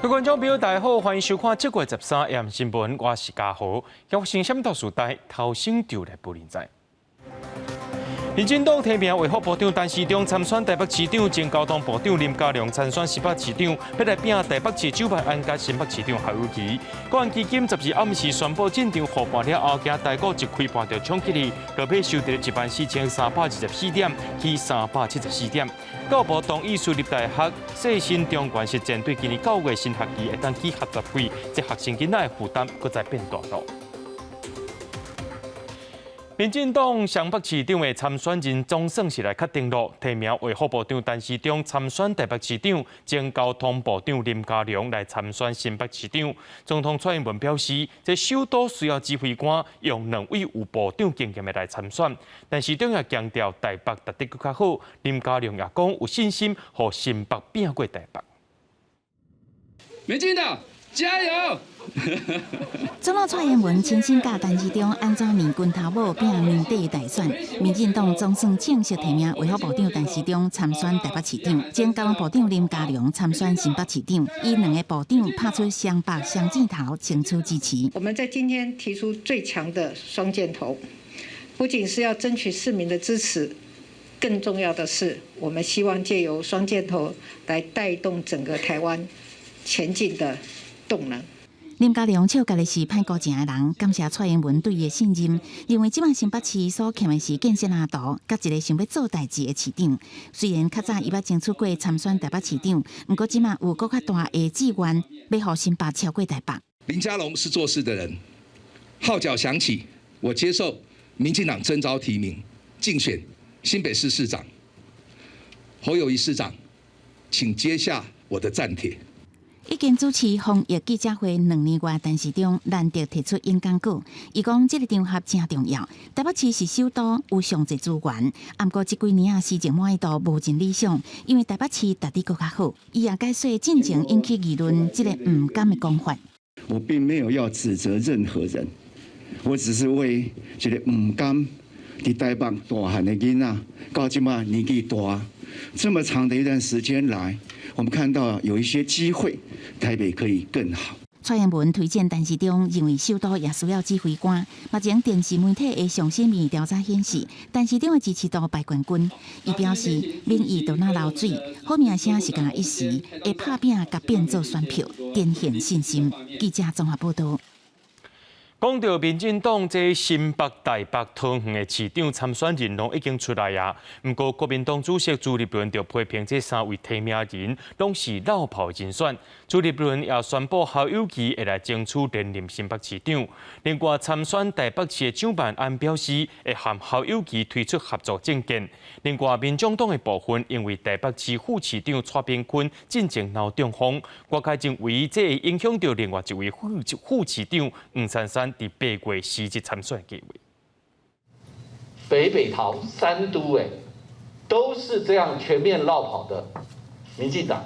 各位观众朋友，大家好，欢迎收看7月13日AM新闻，我是嘉豪。要先什么到时代，头先就来不认在。民进党提名卫福部长陈时中参选台北市长，前交通部长林佳龙参选新北市长，要来拼台北市主办案甲新北市长侯友宜。国安基金12暗时宣布进场护盘了后，惊台股一开盘就冲击力，落尾收跌14324点，去374点。教育部同意私立大学细新中原实践对今年9月新学期会当起学杂费，这学生囡仔的负担搁再变大了。民进党双北市长的参选人总算是来确定了，提名卫福部长陈时中参选台北市长，前交通部长林佳龙来参选新北市长。总统蔡英文表示，这首都需要指挥官用2位有部长经验的来参选。但市长也强调台北值得更较好，林佳龙也讲有信心，和新北拼过台北。民进党加油！总统蔡英文亲身教陈时中安怎面军头某拼年底大选，民进党总算正式提名卫福部长陈时中参选台北市长，前交通部长林佳龙参选新北市长，以2个部长拍出双北双箭头，争取支持。我们在今天提出最强的双箭头，不仅是要争取市民的支持，更重要的是，我们希望借由双箭头来带动整个台湾前进的动能。林佳龙笑家己是歹高情的人，感谢蔡英文对伊的信任，认为即摆新北市所欠的是建设蓝图，甲一个想要做代志的市长。虽然较早伊捌争取过参选台北市长，不过即摆有更较大的志愿，要互新北超过台北。林佳龙是做事的人，号角响起，我接受民进党征召提名，竞选新北市市长。侯友宜市长，请接下我的战帖。已经主持防疫记者会2年外，陈时中难得提出演讲稿，伊讲这个场合真重要。台北市是首都，有上侪资源，不过这几年施政满意度无真理想，因为台北市值得更较好。伊也解说进前引起议论这个唔甘的讲法。我并没有要指责任何人，我只是为这个唔甘伫台北大汉的囡仔，到即马年纪大，这么长的一段时间来。我们看到有一些机会，台北可以更好。蔡英文推荐陈时中，认为首都也需要指挥官。目前电视媒体的上新民调查显示，陈时中的支持度败冠军。伊表示，民意都那流水，好名声是敢一时，会拍拼甲变做选票，展现信心。记者综合报道。讲到民进党这新北、台北、桃园的市长参选人拢已经出来啊，不过国民党主席朱立伦就批评这3位提名人拢是老炮人选。朱立伦也宣布侯友宜会来争取连任新北市长。另外，参选台北市的蒋万安表示会和侯友宜推出合作政见。另外，民众党的部分因为台北市副市长蔡炳坤进前闹中风，外界认为这会影响到另外一位副市长黄珊珊伫8月辞职参选的计划。北桃3都都是这样全面绕跑的民进党。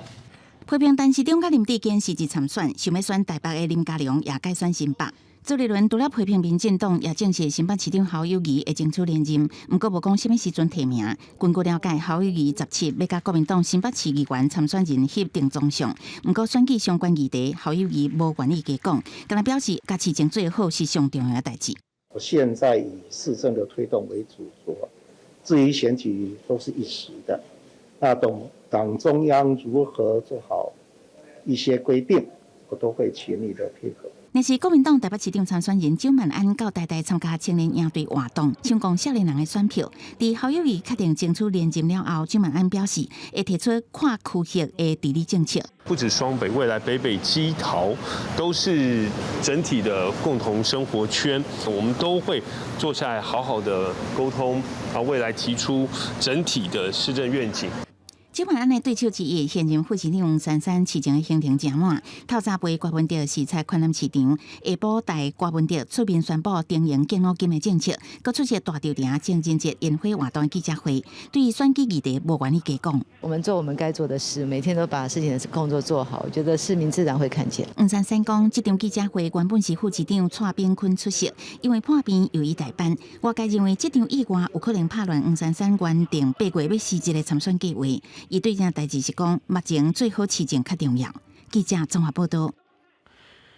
批评陈时中甲林志坚辞职参选，想要选台北的林佳龙也改选新北。朱立伦除了批评民进党，也证实新北市长侯友宜会争取连任，不过无讲什么时阵提名。根据了解，侯友宜17要甲国民党新北市议员参选人协定总上，不过选举相关议题，侯友宜无愿意加讲，敢若表示家市情最好是上重要的代志。我现在以市政的推动为主做，至于选举都是一时的。那党中央如何做好一些规定，我都会全力的配合。但是国民党台北市长参选人蒋万安到台参加青年应对活动，抢攻少年人的选票。伫侯友宜确定争取连任了后，蒋万安表示会提出跨区域的治理政策。不止双北，未来北北基桃都是整体的共同生活圈，我们都会坐下来好好的沟通，未来提出整体的市政愿景。蒋万安的对手之一，现任副市长黄珊珊市情的行程真满。透早陪郭文哲视察宽南市场，下晡带郭文哲出面宣布经营建屋金的政策，佮出席大稻埕情人节烟火活动记者会。对于选举议题，无愿意加讲。我们做我们该做的事，每天都把事情的工作做好，我觉得市民自然会看见。黄珊珊讲，这场记者会原本是副市长蔡炳坤出席，因为破病由伊代班。外界认为这场意外有可能拍乱黄珊珊原定8月要辞职的参选计划。伊对这代志是讲，目前最好市政较重要。记者综合报道。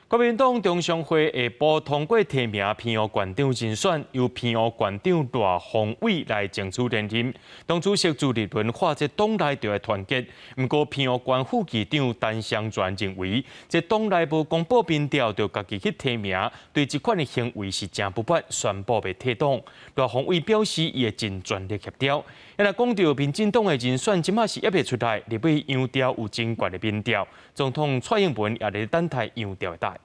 国民党中常会下晡通过提名偏湖县长人选，由偏湖县长赖鸿伟来争取连任。党主席朱立伦话：这党内就要团结。不过偏湖县副议长陈湘全认为，这党内无公布民调就家己去提名，对这款的行为是真不满，宣布要退党。赖鸿伟表示，伊会尽全力协调。也来讲到民进党的人选，即马是还未出来，入去杨调有真悬的民调。总统蔡英文也在等待杨调的答应。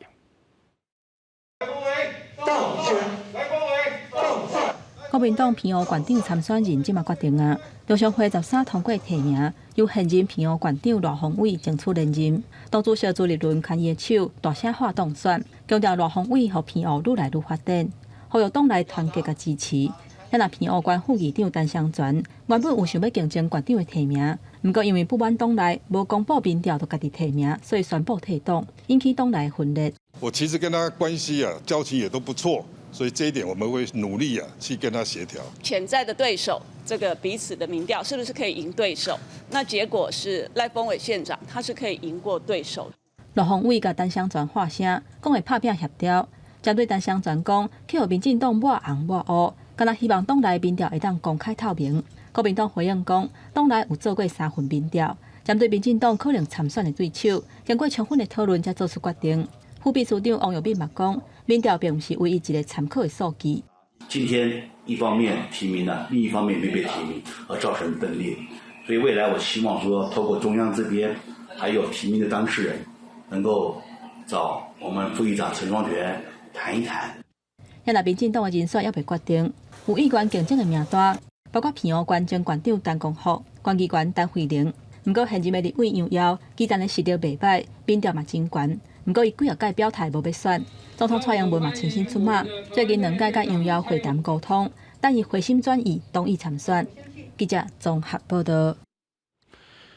国民党偏湖县长参选人即马决定啊，中常会13通过提名，由现任偏湖县长赖鸿伟争取连任。党主席朱立伦牵伊的手，大声喊当选，强调赖鸿伟和偏湖愈来愈发展，呼吁党内团结甲支持。也若偏湖县副议长陈湘全原本有想要竞争县长的提名，不过因为不满党内无公布民调就家己提名，所以宣布退党，引起党内分裂。我其实跟他关系交情也都不错，所以这一点我们会努力去跟他协调。潜在的对手，这个彼此的民调是不是可以赢对手？那结果是赖峰伟县长他是可以赢过对手。赖鸿伟甲陈湘全发声，讲会拍拼协调。针对陈湘全讲，去互民进党抹红抹乌，敢若希望党内民调会当公开透明。国民党回应讲，党内有做过3份民调，针对民进党可能参选的对手，经过充分的讨论才做出决定。副秘书长王友斌嘛讲，民调并不是唯一一个参考的数据。今天一方面提名了，另一方面没被提名，而造成分裂。所以未来我希望说，透过中央这边还有提名的当事人，能够找我们副议长陈双全谈一谈。也若民进党的人选还未决定，有议员竞争的名单，包括偏湖县前县长陈公福、县议员陈慧玲。不过现任的立委杨耀，基层的实力袂歹，民调嘛真悬。不过伊几届表态无要选，总统蔡英文嘛亲身出马，最近2届甲杨耀会谈沟通，但伊回心转意，同意参选。记者综合报道。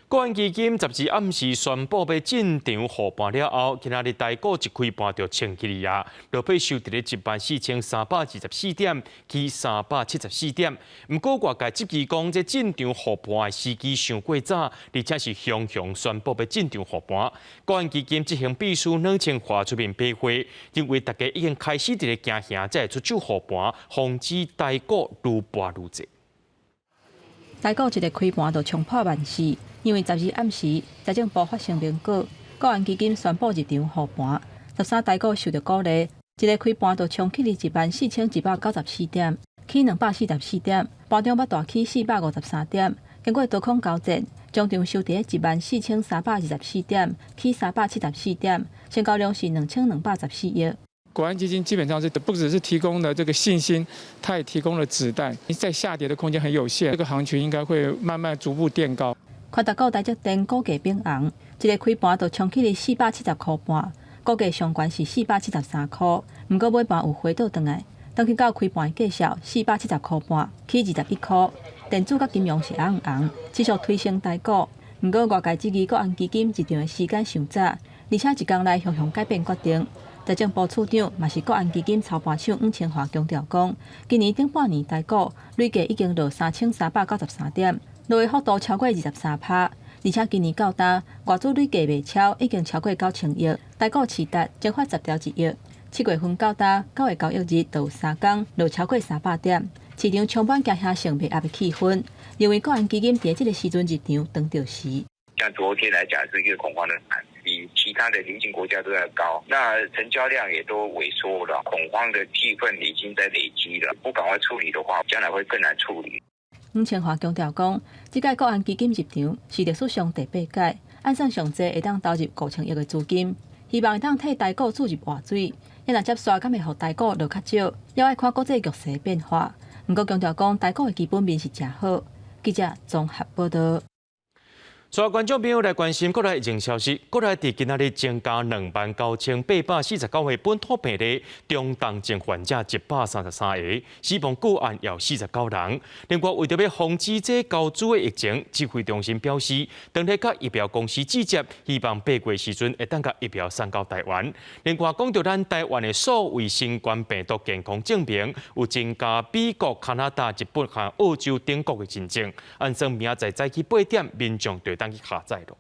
国安基金12暗时宣布要进场护盘了后，今仔日台股一开盘就冲起嚟啊，落尾收伫咧14324点，去374点。不过外界质疑讲，这进场护盘的时机上过早，而且是雄雄宣布要进场护盘。国安基金执行秘书冷清华出面批会，认为大家已经开始伫咧惊吓，才会出手护盘，防止台股愈跌愈济。台股一个开盘就冲破14000，因为12暗时财政部发行明稿，国安基金宣布入场护盘。13台股受到鼓励，一个开盘就冲起至14194点，起244点，盘中要大起453点。经过多空交战，中场收伫14324点，起374点，成交量是2214亿。国安基金基本上是不只是提供了这个信心，它也提供了子弹，在下跌的空间很有限，这个行情应该会慢慢逐步垫高。看到台积电股价变红，一个开盘就冲起至470块半，股价上悬是473块，不过尾盘有回倒转来，当去到开盘的价数470块半，起21块。电子甲金融是红，持续推升台股。不过外界质疑国安基金入场的时间尚早，而且一天内雄雄改变决定。财政部处长嘛是国安基金操盘手黄清华强调讲，今年顶半年台股累计已经落3393点，落的幅度超过23%，而且今年到今外资累计卖超已经超过9000亿，台股市值蒸发10条1亿。7月份到今9月交易日就有3天落超过300点，市场充满惊吓性卖压的气氛，认为国安基金在这个时阵入场当着时。像昨天来讲是一个恐慌的盘，比其他的邻近国家都要高，那成交量也都萎缩了，恐慌的气氛已经在累积了，不赶快处理的话，将来会更难处理。黄清华强调讲，这届国安基金入场是历史上第8届，按算上济会当投入5000亿的资金，希望会当替台股注入活水。也若接续敢会互台股落较少，也爱看国际局势变化。不过强调讲，台股的基本面是真好。记者综合报道。所有观众朋友来关心国内疫情消息。国内伫今仔日增加29849个本土病例，中重症患者133个，死亡个案有49人。另外，为着要防止这高主的疫情，指挥中心表示，当日甲疫苗公司直接，希望8月时阵会当甲疫苗送到台湾。另外，讲到咱台湾的所谓新冠病毒健康证明，有增加美国、加拿大、日本和澳洲等国的认证。按算明仔载早起8点，民众就当去下载咯。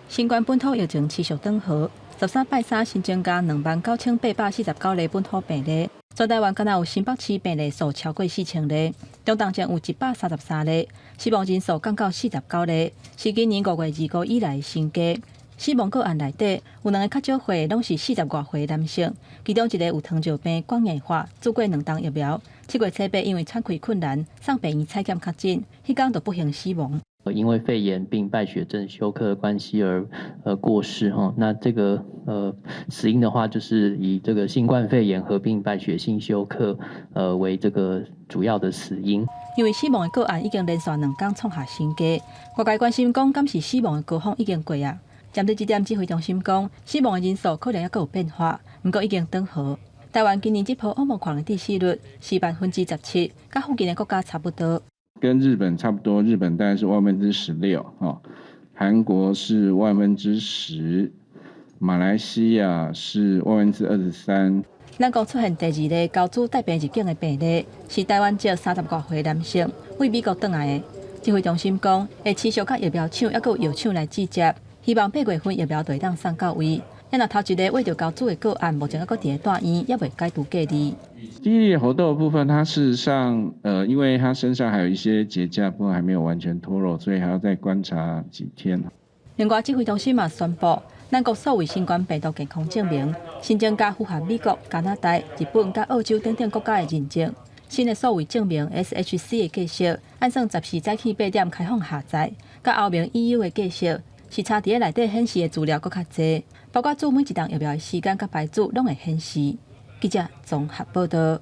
新冠本土疫情持续转好，13拜3新增加29849例本土病例，全台湾敢若有新北市病例数超过4000例，中重症有133例，死亡人数降到49例，是今年5月25以来的新低。死亡个案内底有2个较少岁，拢是40外岁男性，其中一个有糖尿病管硬化，做过2档疫苗。7月7日因为喘气困难，送病院采检确诊，迄天就不幸死亡。因为肺炎并败血症休克的关系而过世哈。那这个死因的话，就是以这个新冠肺炎合并败血性休克为这个主要的死因。因为死亡的个案已经连续2天创下新低，外界关心讲，敢是死亡的高峰已经过啊？针对这点，指挥中心讲，死亡的人数可能还佫有变化，不过已经转好。台湾今年这波欧盟狂的致死率是17%，甲附近的国家差不多。跟日本差不多，日本大概是16%哦，韩国是10%，马来西亚是23%。咱国出现第2例交织带病入境的病例，是台湾籍30多岁男性，为美国返来的。指挥中心讲，会持续甲疫苗厂还有药厂来集结，希望8月份疫苗就会当送到位。咱若头一个为着交织的个案，目前还佫伫大院，也未解除隔离。第一例猴痘的部分，它事实上，因为它身上还有一些结痂部分还没有完全脱落，所以还要再观察几天。另外，指挥中心嘛宣布，咱国所谓新冠病毒健康证明，新增加符合美国、加拿大、日本、甲澳洲等等国家的认证。新的所谓证明 SHC 的计设，按算14早起8点开放下载，甲后面 EU 的计设，是差伫内底显示的资料佫较侪。包括做每一档疫苗的时间甲牌子拢会显示。记者综合报道。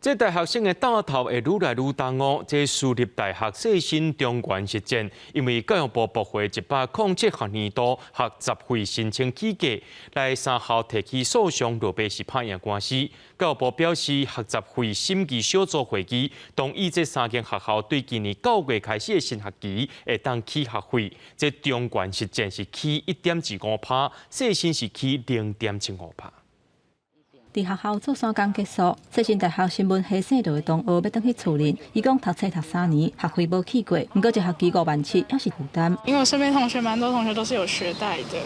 这大学生的带头会愈来愈重哦。这私立大学细心中原实践，因为教育部驳回107学年度学习费申请起价，来3校提起诉讼，落败是拍赢官司。教育部表示，学习费审议小组会议同意这3间学校对今年9月开始的新学期会当起学费。这中原实践是起1.25%，细心是起0.75%。伫学校做3天结束，世新大学新闻系生就会同学要转去厝里，伊讲读册读3年，学费无起过，不过一学期57000也是负担。因为我身边同学蛮多同学都是有学贷的。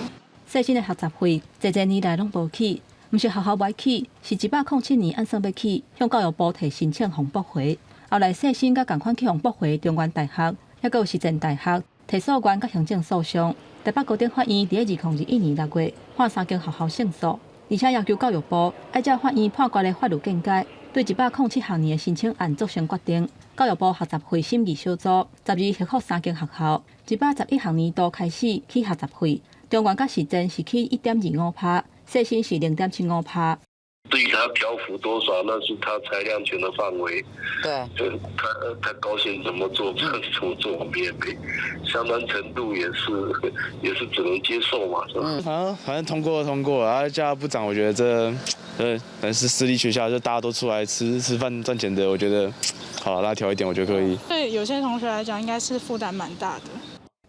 世新的学习费，这年来拢无起，毋是学校袂起，是107年按算要起，向教育部提申请互驳回。后来世新甲共款去互驳回中原大学，还有实践大学提诉愿甲行政诉讼。台北高等法院伫2021年6月判3间学校胜诉。而且要求教育部按照法院判决的法律见解，对107学年的申请案作成决定。教育部学习费审议小组12核复3间学校111学年度开始起学习费，中原甲实践是起1.25%，细心是0.75%。对于他漂浮多少，那是他裁量权的范围。对，他高兴怎么做怎么做，我们也没相当程度也是只能接受嘛，是吧？反正通过，然后叫他不涨，我觉得这可能是私立学校，就大家都出来吃饭赚钱的，我觉得好拉调一点，我觉得可以。对有些同学来讲，应该是负担蛮大的。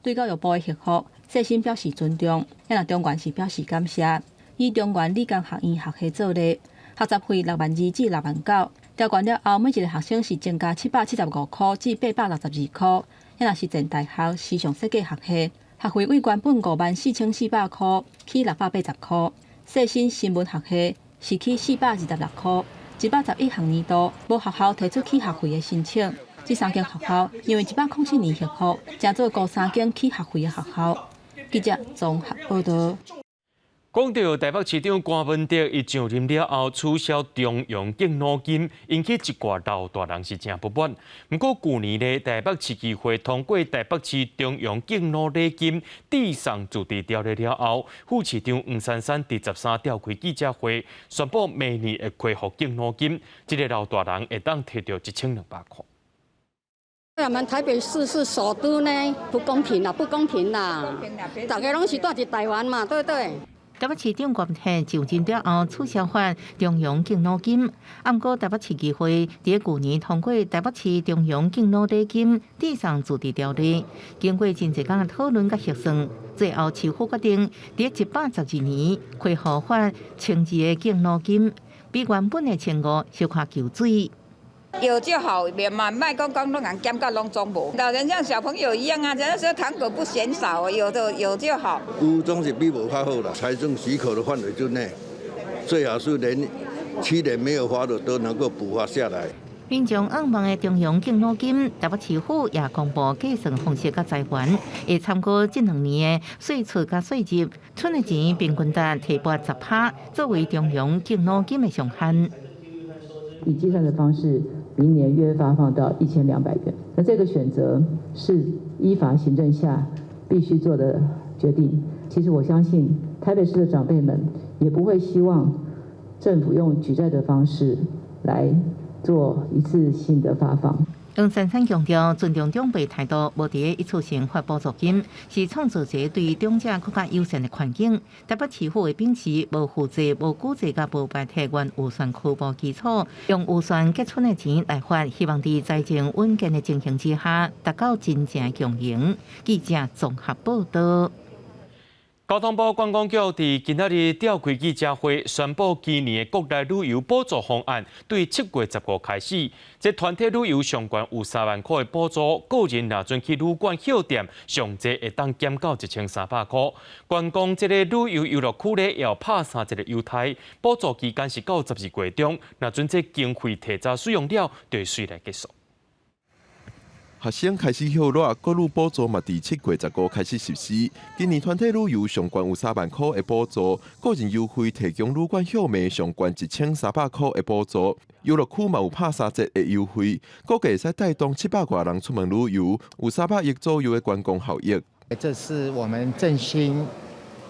对教育部的回复，细心表示尊重，也若中原是表示感谢。以中原理工学院学系做例，学习费62000至69000，调悬了后，每一个学生是增加775块至862块。也若是实践大学时尚设计学系，学费为原本54400块起680块。细心新闻学系是起426块。111学年度无学校提出起学费的申请，这3间学校因为107年合复，正做高3间起学费的学校。记者综合报道。讲到台北市长关文哲伊上任了后取消中央敬老金，引起一挂老大人是真不满。不过去年的台北市议会通过台北市中央敬老礼金递送自治条例了后，副市长黄珊珊第13召开记者会，宣布明年会恢复敬老金，这个老大人会当摕到1200块。我们台北市是首都呢，不公平啦，不公平啦！大家拢是住伫台湾嘛，对不对？台北市长关天上任了后取消反中央敬老金，不过台北市议会伫去年通过台北市中央敬老礼金递送自治条例，经过真侪天的讨论甲核算，最后市府决定伫112年恢复反1000的敬老金，比原本的1500小可求水。有就好，别嘛，卖讲拢人减到拢总无。老人像小朋友一样啊，人家说糖果不嫌少，有就好。有总是比无较好啦，财政许可的范围之内，最好是连去年没有发的都能够补发下来。民众仰望的中央敬老金，台北市府也公布计算方式甲财源，会参考近2年的税出甲税入，剩的钱平均达提拨10%，作为中央敬老金的上限。以计算的方式，明年约发放到1200元。那这个选择是依法行政下必须做的决定。其实我相信台北市的长辈们也不会希望政府用举债的方式来做一次性的发放。黄珊珊强调，尊重长辈态度，无伫一次性发补助金，是创造一个对长者更加友善的环境。台北市府会秉持无负债、无估值、甲无白替原预算科目基础，用预算结存的钱来发，希望伫财政稳健的情形之下，达到真正共赢。记者综合报道。交通部观光局伫今仔日召开记者会，宣布今年的国内旅游补助方案对7月15开始，这团体旅游上悬有3万块的补助，个人若准去旅馆休店，上济会当减到1300块。观光这个旅游游乐区咧，也要拍3个优待，补助期间是到12月中，若准这经费提早使用了，就会随来结束。学生开始休热，各路补助嘛，伫7月15开始实施。今年团体旅游上悬有3万块的补助，个人优惠提供旅馆休眠上悬1300块的补助，游乐区嘛有拍3折的优惠，估计会使带动700多人出门旅游，有300亿左右的观光效益。这是我们振兴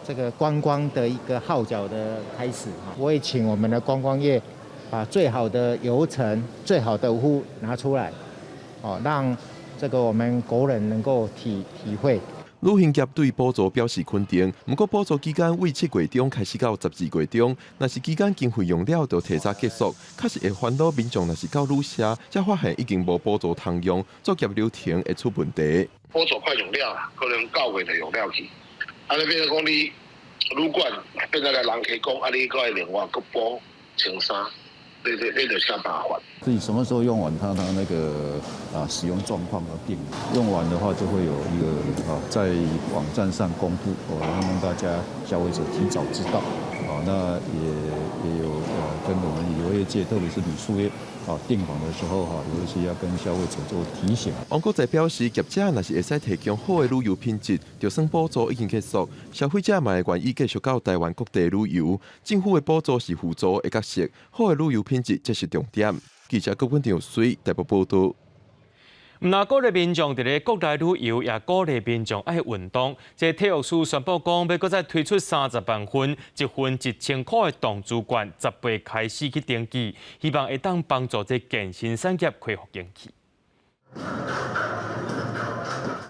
这个观光的一个号角的开始。我也请我们的观光业把最好的游程、最好的服务拿出来，让这个我们国人能够体会。旅行业对补助表示肯定，不过补助期间为7月中开始到12月中，若是期间经费用了，就提早结束，确实会烦恼民众。若是到旅社，才发现已经无补助通用，作业流程会出问题。补助快用了，可能9月就用了去。你变成讲你旅馆变成个人客讲，你搁要另外搁补1300，那就下麻烦。自己什么时候用完它那个使用状况而定，用完的话就会有一个在网站上公布，让大家消费者提早知道。那也有跟我们旅游业界，特别是旅宿业订房的时候有一些要跟消费者做提醒。王国在表示，业者若是会使提供好的旅游品质，就算补助已经结束，消费者嘛会愿意继续到台湾各地旅游。政府的补助是辅助的角色，好的旅游品质才是重点。记者郭文长随台北报道。唔但鼓励民众伫咧国内旅游，也鼓励民众爱运动。这体育署宣布讲，要搁再推出30万份，1份1000块的动资券，10月开始去登记，希望会当帮助这健身产业恢复元气。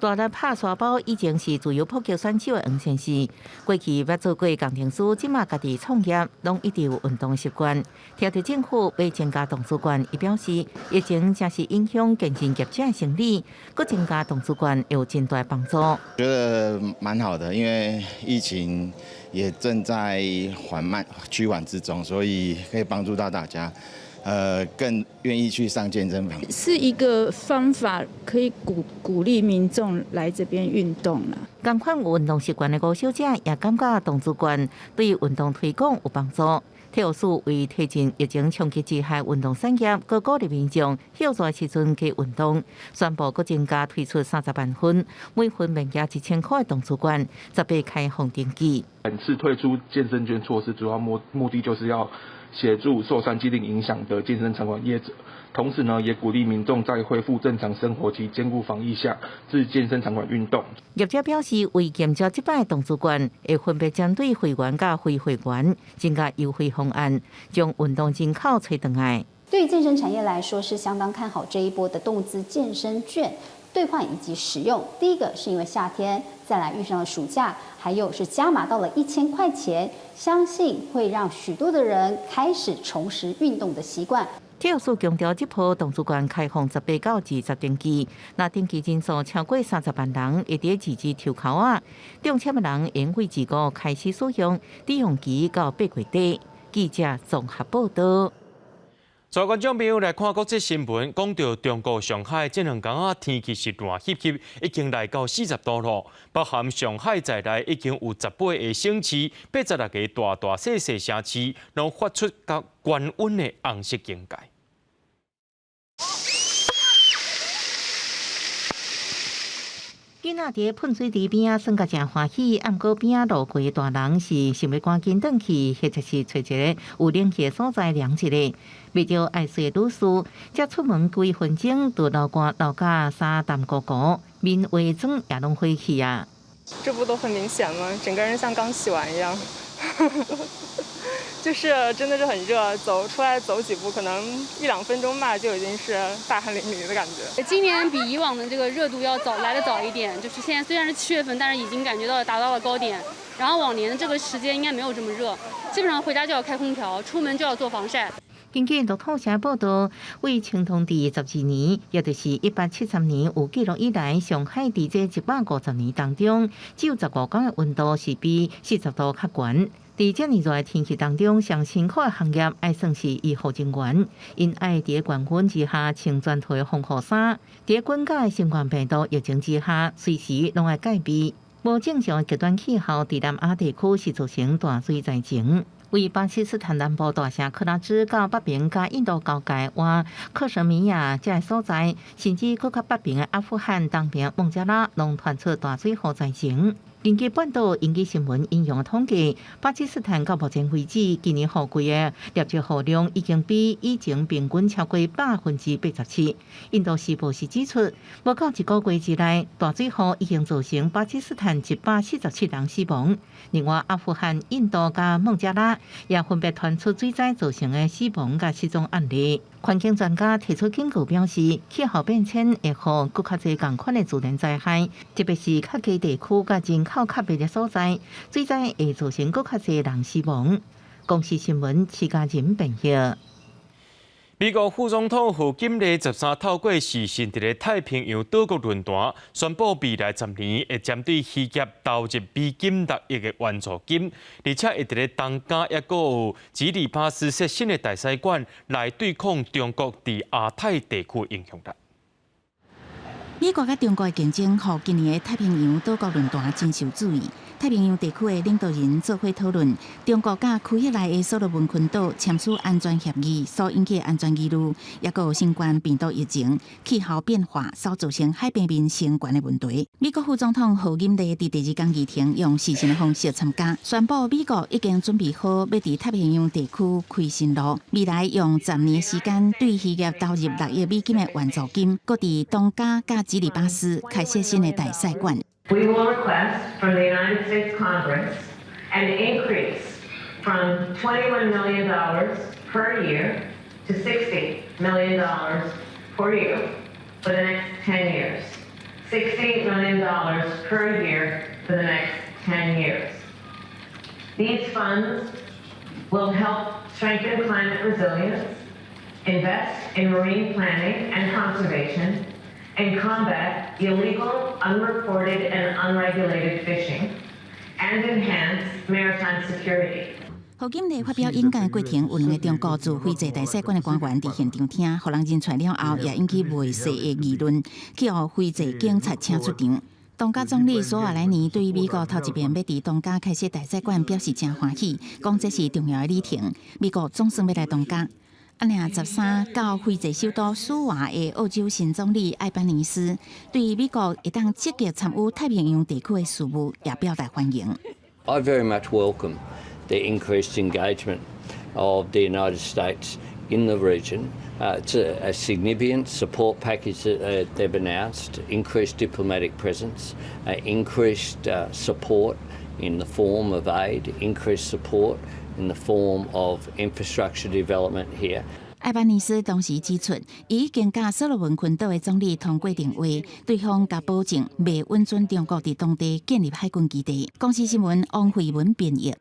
大力拍沙包以前是自由搏击选手的黄先生，过去捌做过工程师，即马家己创业，拢一直有运动习惯。听到政府要增加动资券，伊表示疫情正是影响健身业者生理，搁增加动资券有真大帮助。觉得蛮好的，因为疫情也正在趋缓之中，所以可以帮助到大家。更愿意去上健身房，是一个方法，可以鼓励民众来这边运动了。同款有运动习惯的五小姐也感觉动资券对运动推广有帮助。体育署为推进疫情冲击之下运动产业，佮鼓励民众休假时阵去运动，宣布佮增加推出30万份，每份面额1000块的动资券，10月开放登记。本次推出健身券措施，主要目的就是要协助受三季令影响的健身场馆业者，同时呢，也鼓励民众在恢复正常生活及兼顾防疫下，至健身场馆运动。业者表示，为减少这摆动资券，会分别针对会员甲非会员增加优惠方案，将运动人口吹回来。对于健身产业来说，是相当看好这一波的动资健身券兑换以及使用。第一个是因为夏天，再来遇上了暑假，还有是加码到了1000块钱，相信会让许多的人开始重拾运动的习惯。体育署强调，这波动资券开放10月到20登记，那登记人数超过30万人，会伫自治抽口啊。中签的人因为自5开始使用，抵用期到8月底。记者综合报道。各位观众朋友来看国际新闻，讲到中国上海这2天啊天气是热翕翕，已经来到40度了。包含上海在内，已经有18个省市、86个大大小小城市，拢发出高高温的红色警戒。囡仔伫喷水池边算甲真欢喜，毋过边路过的大人是想要赶紧转去，或者是找一个有冷气的所在凉一下。为着爱睡的女士，才出门几分钟，就流汗流甲衫澹糊糊，面化妆也拢火去啊！这不都很明显吗？整个人像刚洗完一样。就是真的是很热，出来走几步，可能1-2分钟吧，就已经是大汗淋漓的感觉。今年比以往的这个热度要来得早一点，就是现在虽然是7月份，但是已经感觉到达到了高点。然后往年的这个时间应该没有这么热，基本上回家就要开空调，出门就要做防晒。根据路透社报道，为青铜第12年，也就是1870年有记录以来，上海伫这150年当中，只有15天的温度是比40度较悬。伫这么热的天气当中，上辛苦的行业爱算是医护人员，因爱伫高温之下穿全套的防护衫，伫滚解的新冠病毒疫情之下，随时拢爱戒备。无正常的极端气候伫南亚地区是造成大水灾情。为巴基斯坦南部大城克拉兹到北边甲印度交界哇克什米亚这个所在，甚至搁较北边的阿富汗东边孟加拉，拢传出大水祸灾情。根据半岛引起新闻引用的统计，巴基斯坦到目前为止，今年雨季的累积雨量已经比以前平均超过87%。印度时报是指出，无到1个月之内，大水祸已经造成巴基斯坦147人死亡。另外，阿富汗、印度甲孟加拉也分别传出水灾造成的死亡甲失踪案例。环境专家提出警告表示，气候变迁会予更较侪同款的自然灾害，特别是较低地区甲人口较密的所在，水灾会造成更较侪人死亡。公视新闻徐家仁编译。美国副总统贺锦丽13透过视讯，伫太平洋岛国论坛宣布，未来10年会针对渔业投入美金6亿的援助金，而且会伫东加也阁有吉里巴斯设新的大使馆来对抗中国伫亚太地区影响力。美国甲中国的竞争，互今年的太平洋岛国论坛真受注意。太平洋地区的领导人做伙讨论，中国甲区域内的所罗门群岛签署安全协议所引起的安全疑虑，也有新冠病毒疫情、气候变化所造成海平面升悬的问题。美国副总统贺锦丽伫第2天议程用视讯的方式参加，宣布美国已经准备好要伫太平洋地区开新路，未来用10年的时间对渔业投入6亿美金的援助金，搁伫东加甲吉里巴斯开设新的大使馆。We will request from the United States Congress an increase from $21 million per year to $60 million per year for the next 10 years. $60 million per year for the next 10 years. These funds will help strengthen climate resilience, invest in marine planning and conservation, and combat illegal, unreported, and unregulated fishing, and enhance maritime security. 贺锦丽发表演讲的过程，有2个中国驻斐济大使馆的官员伫现场听，互人认出了后，也引起未细的议论，去互斐济警察请出场。东加总理索瓦莱尼对于美国头一遍要伫东加开设大使馆表示真欢喜，讲这是重要的里程。美国总算要来东加。13到斐济首都苏瓦的澳洲新总理艾班尼斯，对美国会当积极参与太平洋地区的事务也表达欢迎。I very much welcome the increased engagement of the United States in the region. It's a significant support package that they've announced, increased diplomatic presence, increased support in the form of aid, increased support in the form of infrastructure development here. 艾班尼斯同时指出，伊已经甲所罗门群岛的总理通过电话，对方甲保证袂允准中国伫当地建立海军基地。公视新闻王慧文编译。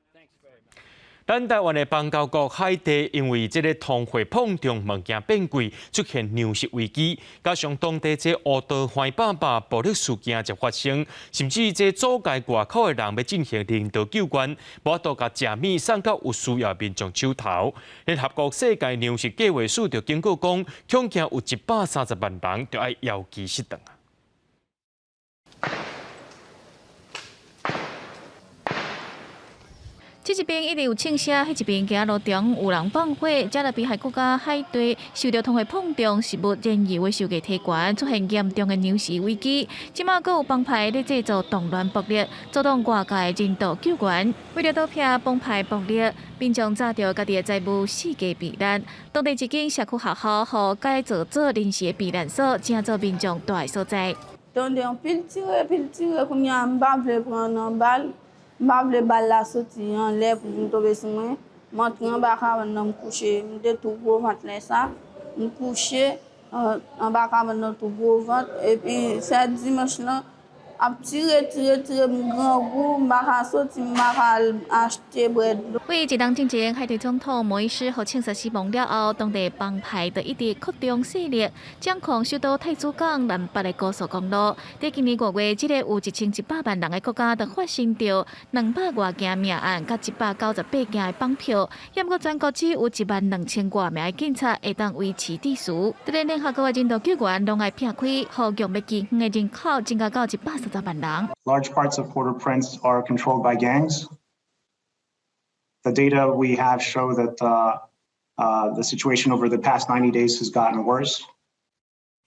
咱台湾的邦交国海地因为这个通货膨胀物件变贵，出现粮食危机，加上当地这乌道坏爸爸暴力事件就发生，甚至这阻界外口的人要进行人道救援，无法度甲食米送到有需要民众手头。联合国世界粮食计划署就警告讲，恐惊有130万人就要遥期失顿啊！这一边一直有庆声，迄一边行路中有人放火。加勒比海国家海地受到通货膨胀、食物燃油的售价提悬，出现严重的粮食危机。即马阁有帮派咧制造动乱暴力，阻挡外界人道救援。为了躲避帮派暴力，民众揸着家己的财物四界避难。当地一间社区学校互改造做临时避难所，正做民众住的所在。Bable balla soti en l'air pour nous tomber sur moi. Maintenant, on va me coucher. Je suis tout gros ventre là ça. Je me coucher en bas on tout gros ventre et puis c'est dimanche là. A tirer, grand goût, m'a sorti, m'a acheté bread. 为一人进前，海地总统摩伊斯和庆萨死亡了后，当地帮派就一直扩张势力，掌控首都太子港南北的高速公路。在今年5月，这个有1100万人的国家，就发生着200多件命案，甲198件的绑票。也不过全国只有12000多名的警察会当维持秩序。这个联合国的人道救援拢爱撇开，呼吁要基远的人口增加到130万人。Large parts of Port-au-Prince are controlled by gangs. The data we have show that the situation over the past 90 days has gotten worse.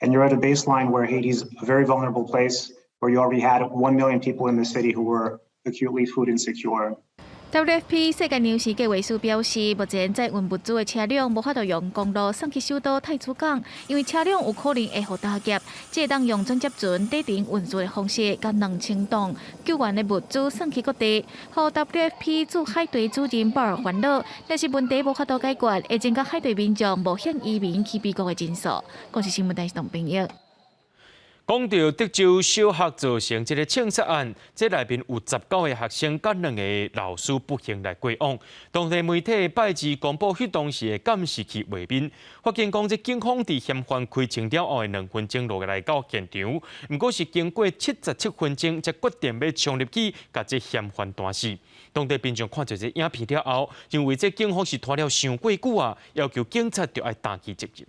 And you're at a baseline where Haiti's a very vulnerable place, where you already had 1 million people in the city who were acutely food insecure. WFP 世界粮食计划署表示，目前载运物资的车辆无法度用公路送去首都太子港，因为车辆有可能会互打劫，只会当用转接船底停运输的方式，将2000吨救援的物资送去各地，互 WFP 驻海地主任鲍尔烦恼。但是问题无法度解决，会增加海地民众冒险移民去美国的人数。国际新闻台是董朋友。讲到德州小学造成这个枪杀案，这内面有19个学生甲2个老师不幸来过往。当地媒体拜二公布迄当时的监视器画面，发现讲这警方伫嫌犯开枪了后的2分钟落来到现场，不过是经过77分钟才决定要冲入去，甲这嫌犯打死。当地民众看到这影片了后，认为这警方是拖了伤过久啊，要求警察就要担起责任。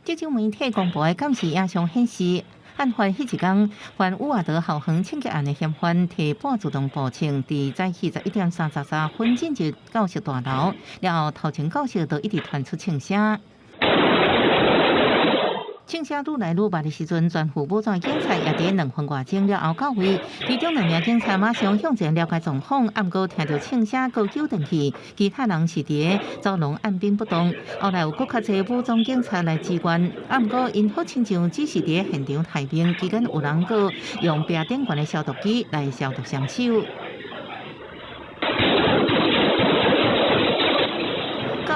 这种媒体公布的监视影像显示，案发迄一天，犯乌瓦德校园枪击案的嫌犯提半自动步枪，伫早起11点33分进入教室大楼，然后头前教室就一直传出枪声。枪声愈来愈密的时阵，全副武装警察也伫2分外钟了后到位，其中2名警察马上向前了解状况，啊毋过听到枪声高叫断去，其他人是伫走廊按兵不动。后来有更较侪武装警察来支援，啊毋过因好亲像只是伫现场太平，期间有人阁用白点管的消毒机来消毒双手。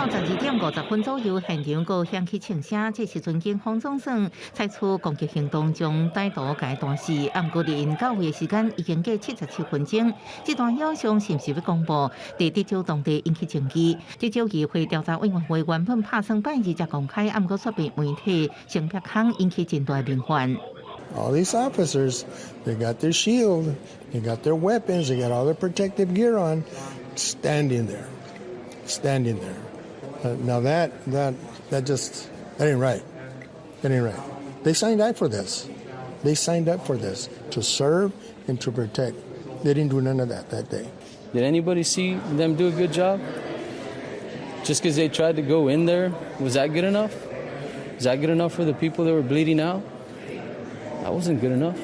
到12点50分左右，现场阁响起枪声。这时阵，警方总算采取攻击行动，将歹徒解断死。啊，不过离因到位的时间已经过77分钟。这段影像是不是要公布？在德州当地引起争议。德州议会调查委员会原本拍算拜二才公开，啊，不过却被媒体成壁空，引起真大民怨。All these officers, they got their shield, they got their weapons, they got all their protective gear on, standing there. Now that ain't right. That ain't right. They signed up for this. They signed up for this to serve and to protect. They didn't do none of that day. Did anybody see them do a good job? Just because they tried to go in there, was that good enough? Was that good enough for the people that were bleeding out? That wasn't good enough.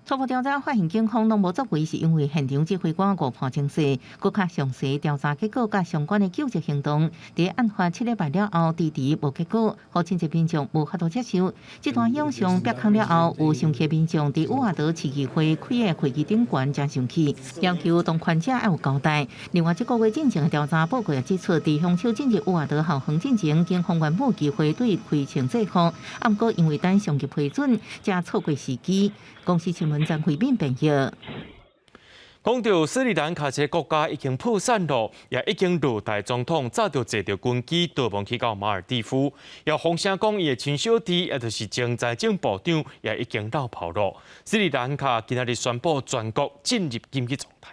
初步调查发现，警方拢无作为，是因为现场指挥官误判情势。更较详细调查结果甲相关的救济行动，伫案发7礼拜了后，迟迟无结果，好亲戚民众无法度接受。这段影像曝光了后，有上起民众伫乌瓦德市议会开的会议顶悬真生气，要求当权者要有交代。另外，这个月进行的调查报告也指出，伫香手进入乌瓦德校园进前，警方原本机会对开枪制服，啊，不过因为等上级批准，才错过时机。公司新闻张慧敏报道。讲到斯里兰卡这个国家已经破产了，也已经落台总统早就坐着军机逃亡去到马尔地夫。也风声讲伊的亲小弟，也就是前财政部长，也已经绕跑了。斯里兰卡今日宣布全国进入紧急状态。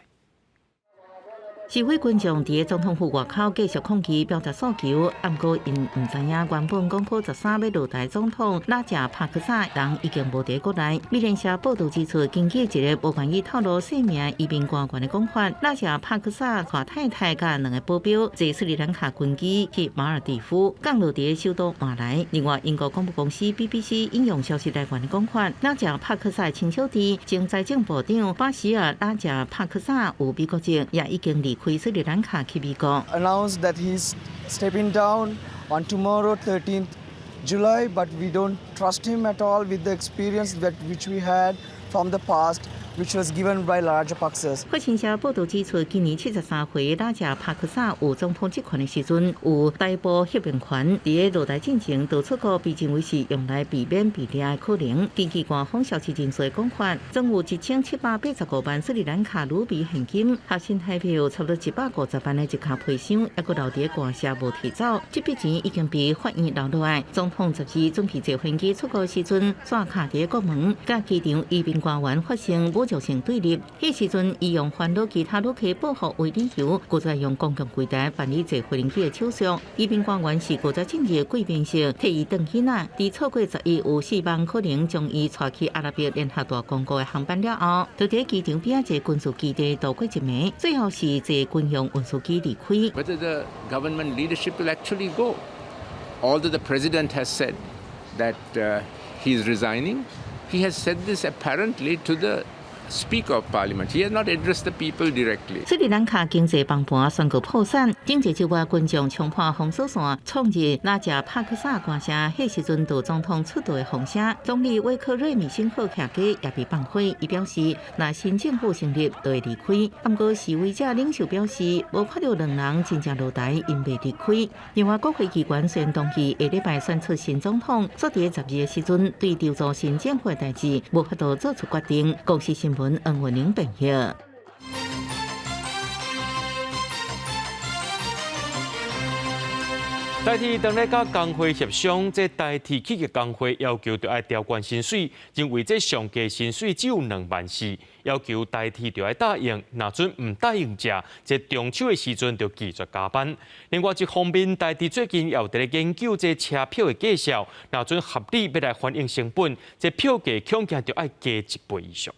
示威群众伫总统府外口继续抗议表达诉求，不过因唔知影原本公布13要落台总统拉贾帕克萨人已经无伫国内。美联社报道指出，根据一个无愿意透露姓名移民官员的讲法，拉贾帕克萨带太太甲2个保镖坐斯里兰卡军机去马尔地夫，降落伫首都马来。另外，英国广播公司 BBC 引用消息来源的讲法，拉贾帕克萨亲小弟前财政部长巴西尔拉贾帕克萨有美国籍，也已经离开斯里兰卡去美国。Announced that he's stepping down on tomorrow, 13th July, but we don't trust him at all with the experience which we had from the past, which was given by Rajapaksa. 法新社报道指出，今年73岁拉贾帕克萨有总统职权的时阵，有逮捕协平权，伫个落台进程逃出国，被认为是用来避免被抓的可能。根据官方消息人士的讲法，总有1785万斯里兰卡卢比现金，合新台币差不多150万的一卡皮箱，还佫留伫官舍无提走。这笔钱已经被法院留落来。总统12准备坐飞机出国时阵，刷卡伫国门，甲机场移民官员发生侮辱性对立。迄时阵，伊用烦恼其他旅客报复为理由，搁再用公共柜台办理坐飞行机的手续。移民官员是搁再进入贵宾室，替伊登起来。伫错过11有4万可能将伊带去阿拉伯联合大公国的航班了后，就伫机场边仔一军事基地度过一暝，最后是坐军用运输机离开。Whether the government leadership will actually go, although the president has said that he is resigning, he has said this apparently to the Speaker of Parliament. He has not addressed the people directly. 斯里兰卡经济崩盘宣告破产，经济周末群众冲破封锁线，创日拉贾帕克萨官舍。迄时阵，杜总统出道的风声，总理威克瑞米星号客机也被放火。伊表示，若新政府成立，就会离开。不过示威者领袖表示，无看到2人真正落台，因未离开。另外，国会机关宣动议下礼拜选出新总统，所伫12的时阵，对调查新政府的代志无法度做出决定。公司新闻恩文玲报道。代替当咧甲工会协商，这代替企业工会要求着爱调悬薪水，认为这上计薪水只有2万4，要求代替着爱答应，若准唔答应者，这中秋的时阵就继续加班。另外一方面，代替最近也有伫咧研究这车票的价销，若准合理要来反映成本，这票价恐惊就爱加1倍以上。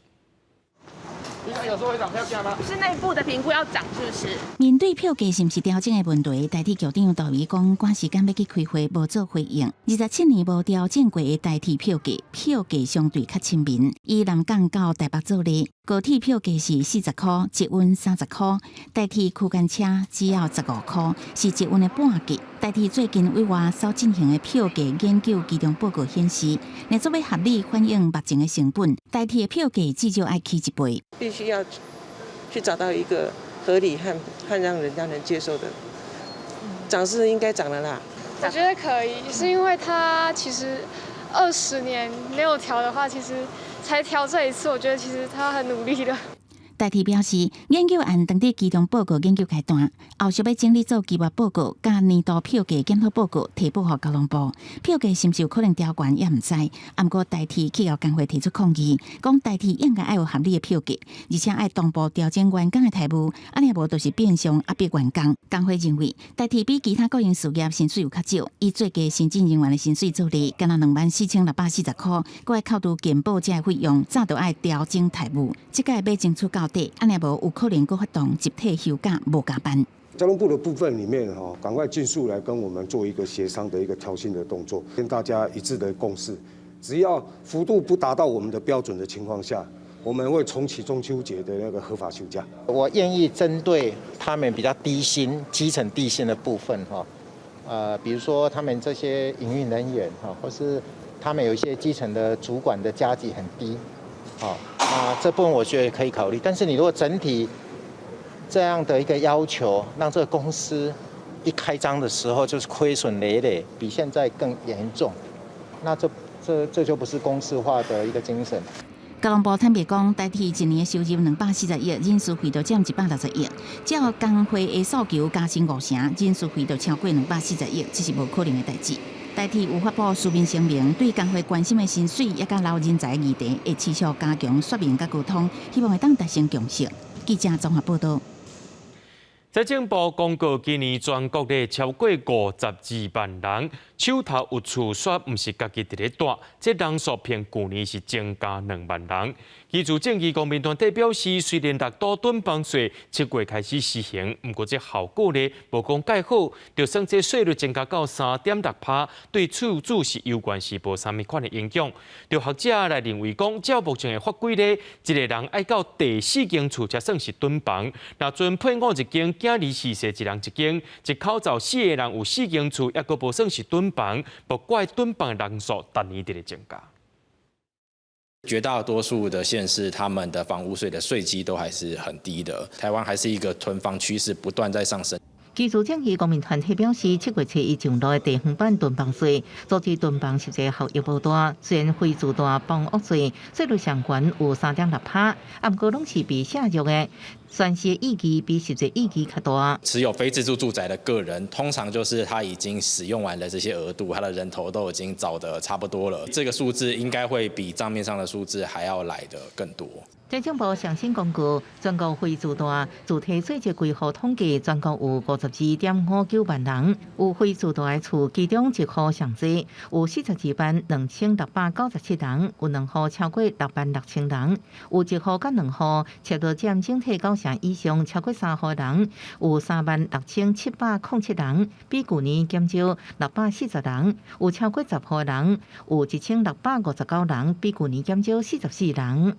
有时候会涨票价吗？是内部的评估要涨，是不是？面对票价是不是调整的问题，代替局长道义讲，赶时间要去开会，无做回应。27年无调整过的代替票价，票价相对较亲民。以南港到台北做例，高铁票价是40块，捷运30块，代替区间车只要15块，是捷运的半价。代替最近为外所进行的票价研究其中报告显示，若做要合理反映目前的成本，代替的票价至少要起1倍。必须要去找到一个合理和让人家能接受的涨是应该涨了啦。我觉得可以，是因为它其实20年没有调的话，其实才调这一次，我觉得其实他很努力了。代替表示，研究案当地机动报告研究阶段，后续要整理做计划报告，甲年度票价检讨报告提报给交通部。票价是不是有可能调悬也唔知，不过代替企业工会提出抗议，讲代替应该要有合理的票价，而且要同步调整员工的财务，安尼无就是变相压迫员工。工会认为，代替比其他个营事业薪水有较少，以最低行政人员的薪水做例，敢若24640块，搁要扣除健保这费用，早就要调整财务。这个要争取到底，安尼无有可能搁发动集体休假无加班。交通部的部分里面赶快尽速来跟我们做一个协商的一个调薪的动作，跟大家一致的共识。只要幅度不达到我们的标准的情况下，我们会重启中秋节的那个合法休假。我愿意针对他们比较低薪、基层低薪的部分比如说他们这些营运人员或是他们有一些基层的主管的加级很低，这部分我觉得可以考虑。但是你如果整体这样的一个要求，让这个公司一开张的时候就是亏损累累，比现在更严重，那这就不是公司化的一个精神。交通部坦白讲，台铁一年的收入240亿，人事费就占160亿，照工会的诉求加薪5成，人事费就超过240亿，这是无可能的代志。台铁有发布书面声明，对工会关心的薪水也甲老人才的议题，会持续加强说明甲沟通，希望会当达成共识。记者综合报道。财政部公告，今年全国的超过52万人手头有厝，却不是家己伫咧住，这人数偏去年是增加2万人。基础正义公民团体表示，虽然6都囤房税7月开始施行，不过这效果呢无讲介好，就算这税率增加到3.6%，对厝主是有关是无啥物款的影响。就学者来认为讲，照目前的法规呢，一个人爱到第4间厝才算是囤房，若准配偶1间，囝儿4岁1人1间，一口罩4个人有4间厝，也阁无算是囤房，不怪囤房的人数逐年伫咧增加。绝大多数的县市，他们的房屋税的税基都还是很低的。台湾还是一个囤房趋势不断在上升。基础正义公民团体表示，7月7日上路的地方版囤房税，阻止囤房实际效益无大。虽然非自大房屋税税率上悬有3.6%，不过拢是被下入的。宣示意义比实际意义较大。持有非自住住宅的个人，通常就是他已经使用完了这些额度，他的人头都已经找得差不多了。这个数字应该会比账面上的数字还要来得更多。财政部上新公告，全国非自大主体税节规划统计，全国有52.59万人有非自大的厝，其中1户上济有42万2697人，有2户超过6万6千人，有1户甲2户差不多占整体9成以上，超过3户人有3万6707人，比去年减少640人，有超过10户人有1659人，比去年减少44人。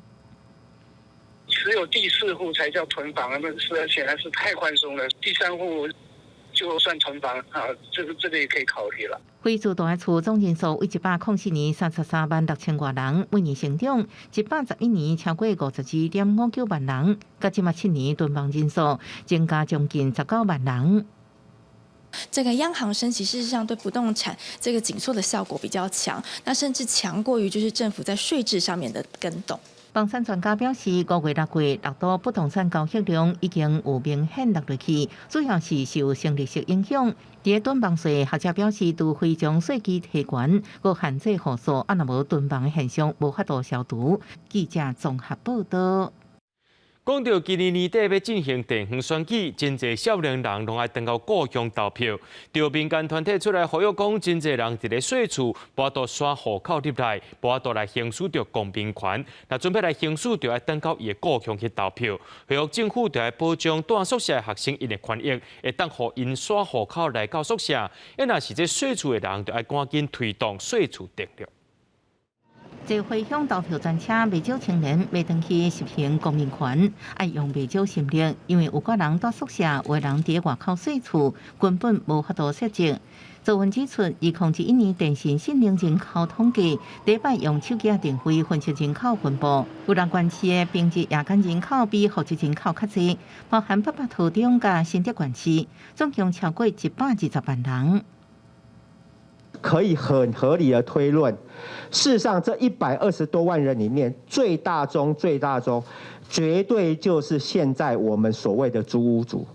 只有第4户才叫囤房，那是显然是太宽松了。第3户就算囤房啊，这个也可以考虑了。非自大的厝总人数为104年33万6千多人，每年成长111年超过52.59万人，甲7年囤房人数增加将近19万人。这个央行升息事实上对不动产这个紧缩的效果比较强，那甚至强过于就是政府在税制上面的跟动。房产专家表示，5月、6月6都不动产交易量已经有明显落落去，主要是受生利息影响。伫囤房税，学者表示，除非将税基提悬，搁限制户数，若无囤房的现象无法度消除。记者综合报道。讲到今年年底要进行地方选举，真侪少年人拢爱登到故乡投票。就民间团体出来呼吁讲，真侪人伫咧细厝，无法度刷户口入来，无法度来行使着公民权。若准备来行使，就要登到伊的故乡去投票。呼吁政府就要保障住宿舍学生因的权益，会当互因刷户口来到宿舍。若是这细厝的人，就要赶紧推动细厝定律。在回乡投票专车，未少青年未登去实行公民权，爱用未少心力，因为有个人住宿舍，有人伫外口细厝，根本无法度设置。做文指出，2011年电信新龄人口统计，第1摆用手机电话分析人口分布，有人县市的平日夜间人口比户籍人口较侪，包含北北桃中甲新竹县市，总共超过120万人。可以很合理的推论，事实上这120多万人里面，最大宗，绝对就是现在我们所谓的租屋族，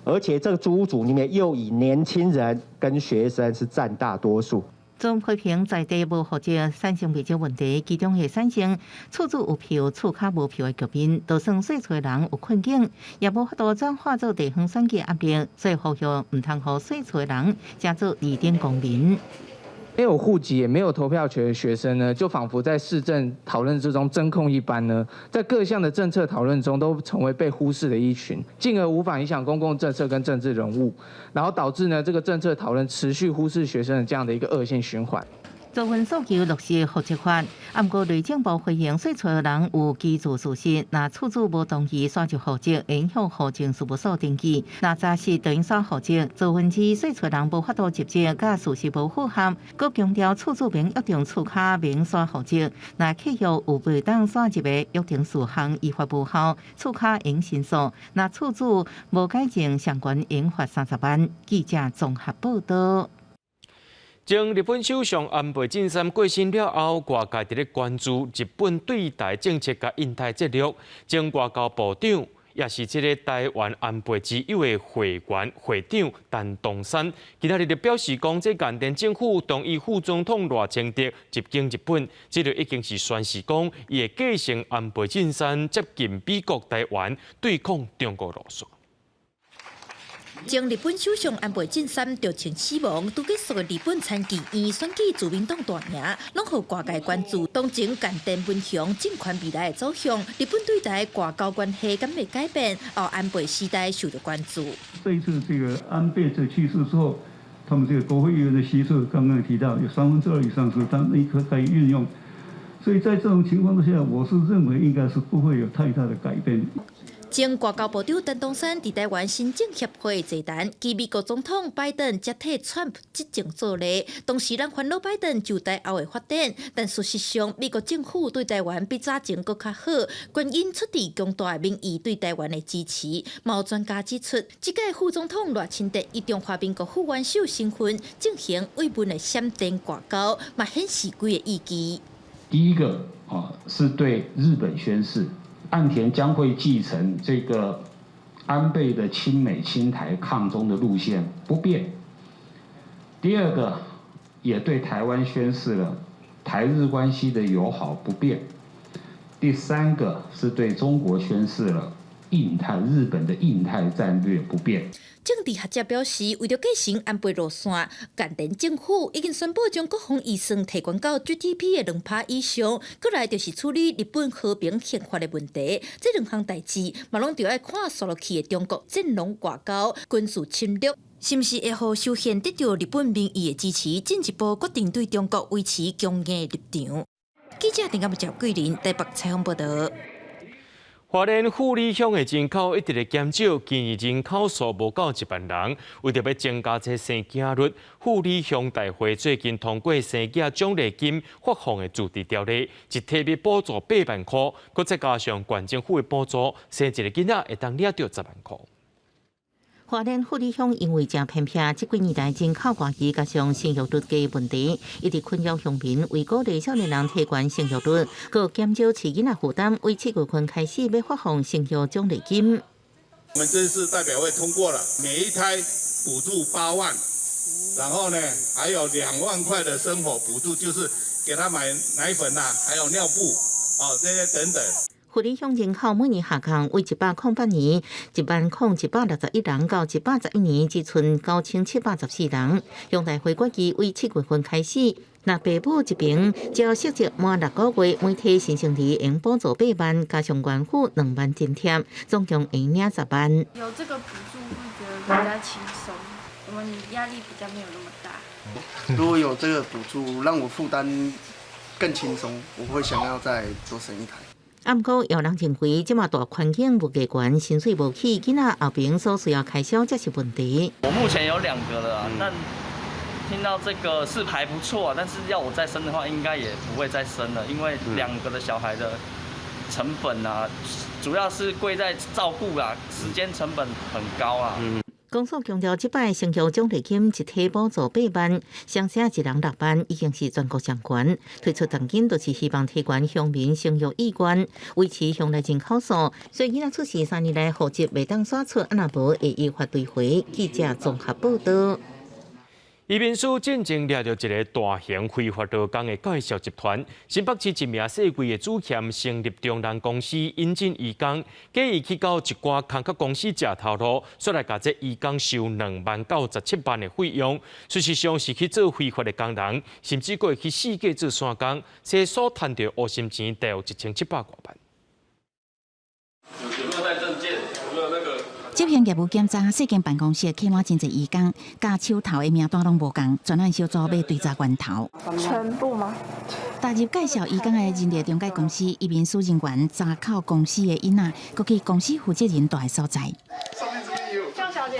而且这个租屋族里面又以年轻人跟学生是占大多数。总批评在地无户籍产生未少问题，其中会产生厝主有票、厝卡无票的局面，就算细厝的人有困境，也无法度转化做地方选举压力，所以呼吁唔通互细厝的人加做二等公民。没有户籍也没有投票权的学生呢，就仿佛在市政讨论之中真空一般呢，在各项的政策讨论中都成为被忽视的一群，进而无法影响公共政策跟政治人物，然后导致呢这个政策讨论持续忽视学生的这样的一个恶性循环。做份诉求落实户籍法，不过内政部回应细厝的人有基础事实，若厝主无同意刷入户籍，影响户政事务所登记；若查实就应刷户籍，做份指细厝人无法度入籍，甲事实无符合。佮强调厝主免约定厝卡免刷户籍，若契约有未当刷入的约定事项依法无效，厝卡应申诉；若厝主无改正，相关应罚30万。记者综合报道。从日本首相安倍晋三过身了后，外界伫咧关注日本对台政策甲印太战略。前外交部长也是这个台湾安倍之友的会长陈东山，今仔日就表示讲，这原定政府同意副总统赖清德入境日本，这就已经是宣示讲，伊会继承安倍晋三接近美国台湾对抗中国路线。前日本首相安倍晋三着情死亡，拄结束的日本参议院选举自民党大赢，拢互外界关注。当前间电分享政权未来的走向，日本对台外交关系敢会改变？后安倍时代受到关注。这一次这个安倍去世之后，他们这个国会议员的席数刚刚提到有2/3以上是他们可以运用，所以在这种情况之下，我是认为应该是不会有太大的改变。前外交部长陈东山伫台湾新政协会座谈，其美国总统拜登接替川普执政做例，当时人烦恼拜登就台后的发展，但事实上，美国政府对台湾比早前更较好，原因出自强大的民意对台湾的支持。有专家指出，这届副总统赖清德以中华民国副元首身份进行慰问的闪电外交，嘛显示几个意义。第一个是对日本宣示。岸田将会继承这个安倍的亲美亲台抗中的路线不变。第二个，也对台湾宣示了台日关系的友好不变。第三个是对中国宣示了日本的印太战略不变。政治学者表示，为了继承安倍路线，原定政府已经宣布将国防预算提悬到 GDP 的2%以上。过来就是处理日本和平宪法的问题，这两项代志嘛，拢着爱看刷落去的中国战狼外交、军事侵略，是毋是会互首先得到日本民意的支持，进一步决定对中国维持强硬的立场。记者陈嘉贵林台北采访报道。花莲富里乡的人口一直在减少，今年人口数无到1万人。为着要增加这生囝率，富里乡大会最近通过生囝奖励金发放的自治条例，一特别补助8万块，佮再加上县政府的补助，生一个囡仔会当领到10万块。花莲富里乡因为真偏僻，这几年来人口关系加上生育率低问题，一直困扰乡民。为鼓励少年人提悬生育率，佮减少饲囡仔负担，为7月份开始要发放生育奖励金。我们这次代表会通过了，每一胎补助8万，然后呢还有2万块的生活补助，就是给他买奶粉还有尿布这些等等。富里乡人口每年下降为108年，10161人到111年只剩9714人。乡大会决议为7月份开始，若爸母一边只要涉及满6个月，每胎新生儿用补助8万，加上原付2万津贴，总共会领10万。有这个补助会觉得比较轻松，我们压力比较没有那么大。如果有这个补助，让我负担更轻松，我会想要再多生一台。不过，有人认为，这么大环境无加悬，薪水无起，囡仔后边所需要开销才是问题。我目前有2个了，但听到这个是还不错，但是要我再生的话，应该也不会再生了，因为2个的小孩的成本主要是贵在照顾时间成本很高公所强调，这摆生育奖励金一体补助8万，乡下一人6万，已经是全国上悬。推出重点就是希望提悬乡民生育意愿，维持乡内人口数。所以囡仔出世3年来户籍未当刷出，若无会依法追回。记者综合报道。移民署进前抓到一个大型非法劳工的介绍集团，新北市一名细贵的主嫌成立中人公司引进移工，假意去到一寡空壳公司食头路，说来甲这移工收2万到17万的费用，事实上是去做非法的工人，甚至过去4个做散工，这所赚到乌心钱大约1700多万。有没有带证件？有没有那个？这项业务检查，四间办公室起码真侪移工，甲手头的名单拢无共，专案小组要追查源头。全部吗？踏入介绍移工的人力中介公司，移民署人员查扣公司的囡仔，佮去公司负责人住的所在。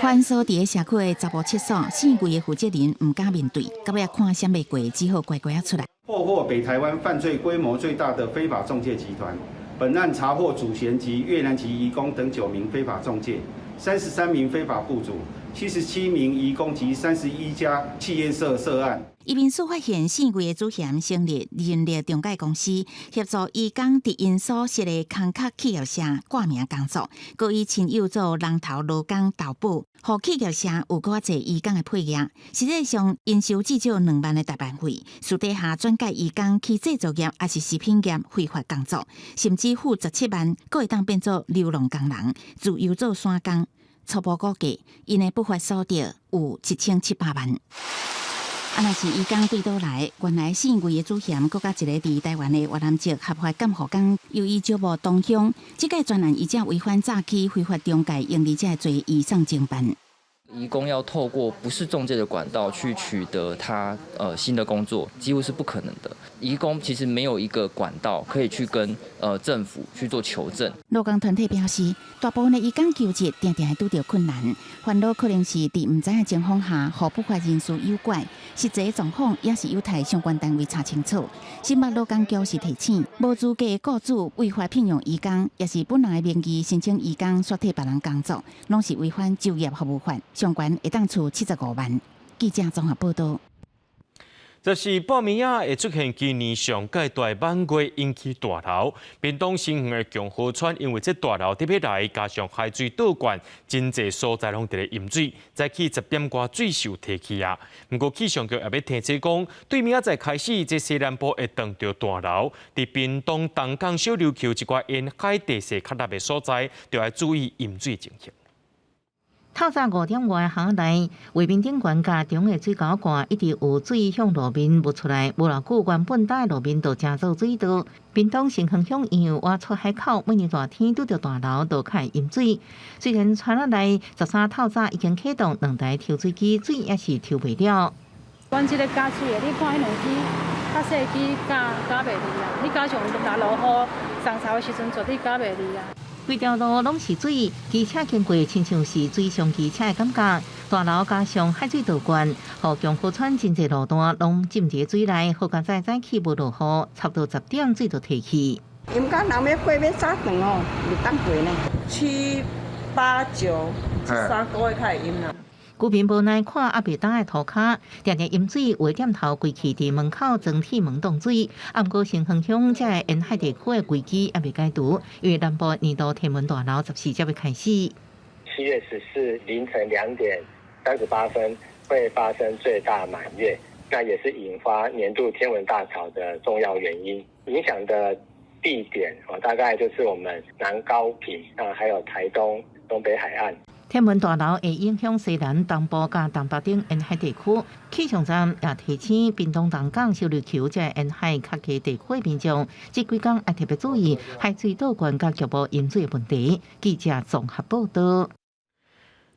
反锁伫个社区的查甫厕所，4位的负责人唔敢面对，到尾看闪袂过，只好乖乖啊出来。破获北台湾犯罪规模最大的非法仲介集团。本案查获主嫌及越南籍移工等9名非法仲介，33名非法雇主， 77名移工及31家企业涉案。移民署发现4月的主嫌成立人力中介公司，协助移工伫因所设的空壳企业社挂名工作，故意亲友做人头劳工投保，互企业社有搁较侪移工的配额。实际上，因收至少2万的代办费，私底下转介移工去制造业也是食品业非法工作，甚至付17万，搁会当变做流浪工人，自由做山工。初步估计，因的不法所得有1700万。若是移工对倒来，原来4月的主嫌，搁甲一个伫台湾的越南籍合法监护工，由于招募同乡，即个专案已经违反早期非法中介营利者罪，移送侦办。移工要透过不是中介的管道去取得他新的工作，几乎是不可能的。移工其实没有一个管道可以去跟政府去做求证。劳工团体表示，大部分的移工求职常常会拄到困难，烦恼可能是伫唔知影情况下，互不法人士诱拐，实际状况也是有待相关单位查清楚。新北劳工局是提醒，无资格的雇主违法聘用移工，也是本人的名义申请移工刷替别人工作，拢是违反就业服务法。相关会当处75万。记者综合报道。这是报名仔会出现今年上届大满月引起大闹，屏东新园的强河川因为这大闹特别来，加上海水倒灌，真侪所在拢伫咧淹水，早起10点多水受提起啊。不过气象局也要提醒讲，对明仔载开始，这西南部会撞到大闹，伫屏东东港小琉球一寡沿海地势较낮的所在，就要注意淹水情形。透早5点外下来，卫滨顶悬架中的水沟盖一直有水向路面冒出来，无偌久原本搭的路面就真做水道。屏东新恒乡医院挖出海口，每年热天拄着大楼就开始淹水。虽然传下来13透早已经启动2台抽水机，水也是抽袂了。阮即个加水的，你看迄2支较细机加袂离啊！你加上大落雨上潮的时阵，绝对加袂离啊！规条路拢是水，机车经过亲像是水上机车的感觉。大楼加上海水倒灌，互强河川真侪路段拢浸入水内。好佳早起无落雨，差不多10点水就退去。因讲人要过要早长哦，袂当过呢。7、8、9这3个月开始淹啦。居民无奈看阿袂当的涂骹，常常淹水，话点头规气伫门口整体门冻水。啊，不过新恒乡这个沿海地区的危机也未解除，因为南部年度天文大楼14才会开始。7月14凌晨2点38分会发生最大满月，那也是引发年度天文大潮的重要原因。影响的地点大概就是我们南高屏还有台东东北海岸。天文大楼会影响西南、东部甲东北等沿海地区。气象站也提醒屏东东港、小琉球这沿海较低地区的民众，这几天要特别注意海水倒灌甲局部淹水的问题。记者综合报道。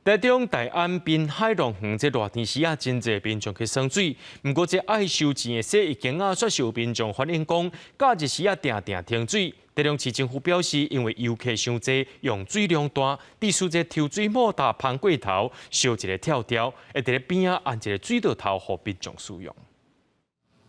台中大安滨海long园这热天时真侪民众去耍水，不过这爱收钱的洗衣间却受民众反映讲，假日时定定停水。台中市政府表示，因为游客伤侪，用水量大，必须这抽水摩打攀过头，烧一个跳吊，会伫咧边仔安一个水道头，互民众使用。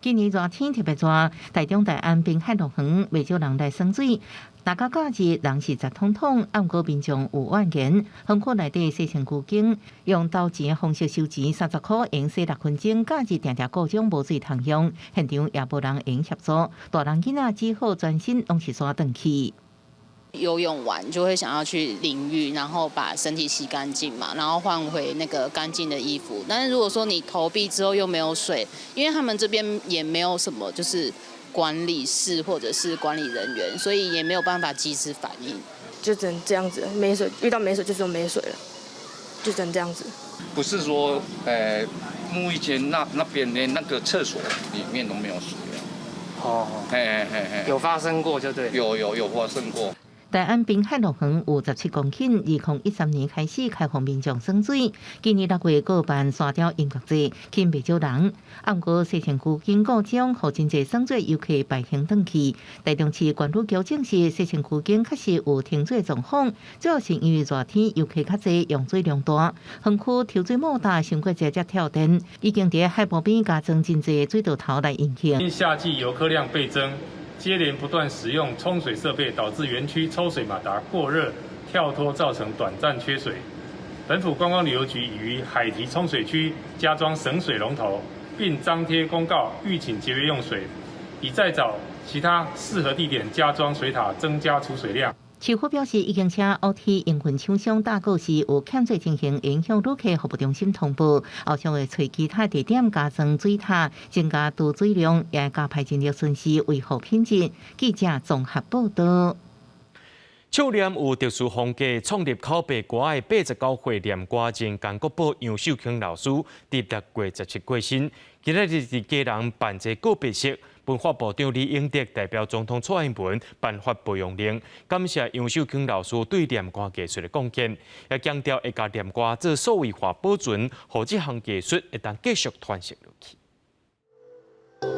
今年热天特别热，台中大安滨海long园未少人来耍水。大家假日人是直通通，不过民众有怨言，园区内底洗身躯间用投钱的方式收钱，30块用洗6分钟，假日常常各种无水通用，现场也无人用协助，大人囡仔只好专心拢是刷回去。游泳完就会想要去淋浴，然后把身体洗干净嘛，然后换回那个干净的衣服。但是如果说你投币之后又没有水，因为他们这边也没有什么就是管理室或者是管理人员，所以也没有办法及时反应，就只能这样子。没水，遇到没水就只有没水了，就只能这样子。不是说沐浴间那边连那个厕所里面都没有水了。哦，有发生过就对。有发生过。大安滨海long园有17公顷，2013年开始开放民众耍水。今年6月举办沙雕音乐节，吸引不少人。不过洗身躯间故障，互真侪耍水游客排行转去。台中市管理局证实，洗身躯间确实有停水状况，主要是因为热天游客较侪，用水量大。园区抽水摩打伤过侪才跳电，已经伫海旁边加装真侪水道头来引擎。夏季游客量倍增。接连不断使用冲水设备，导致园区抽水马达过热跳脱，造成短暂缺水。本府观光旅游局已于海堤冲水区加装省水龙头，并张贴公告，吁请节约用水，以再找其他适合地点加装水塔，增加储水量。市府表示，已经请乌体营运厂商大告示有欠税情形，影响旅客服务中心通报，后续会找其他地点加装水塔，增加渡水量，也加派人力巡视，维护品质。记者综合报道。笑念有特殊风格，创立口白歌的89岁念歌人江国宝杨秀卿老师，伫6月17过身。今日伫家人办一告别式，文化部长李永德代表总统蔡英文颁发备用令，感谢杨秀卿老师对念歌艺术的贡献，也强调会将念歌做数位化保存，让这项艺术会当继续传承落去。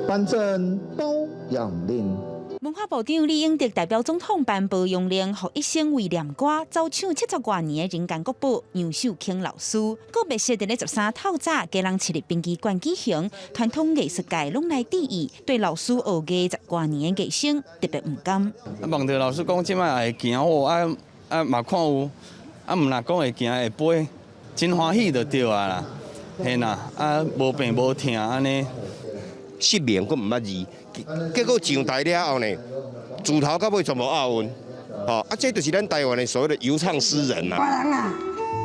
颁证褒扬令。文化部长李永德代表总统颁保用令，予一生为念歌走唱70多年的人间国宝杨秀卿老师。告别式伫咧13透早，家人设立殡仪馆举行，传统艺术界拢来致意，对老师学艺10多年的艺生特别唔甘。望着老师讲，即摆会行好，嘛看有，毋若讲会行会飞，真欢喜就对啊啦，嘿啦，无病无痛安尼。失眠佫毋捌字，结果上台了后呢，自头到尾全部押韵，这就是咱台湾的所谓的游唱诗人啦。我人啊，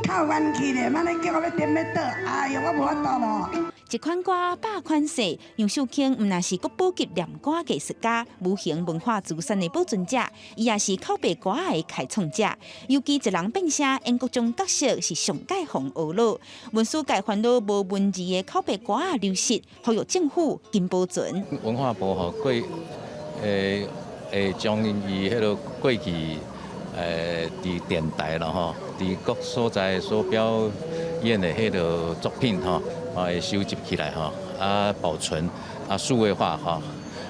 靠运气咧，妈你叫我要点要倒，哎呦，我无法度咯。一款歌百款式，杨秀卿毋但是国宝级念歌艺术家、无形文化资产的保存者，伊也是口白歌的开创者。尤其一人变声演各种角色是上界红学老，文史界烦恼无文字的口白歌流失，呼吁政府紧保存。文化部过将伊迄个过去伫电台啦吼，伫各所在所表演的迄个作品吼。会收集起来吼，保存数位化吼，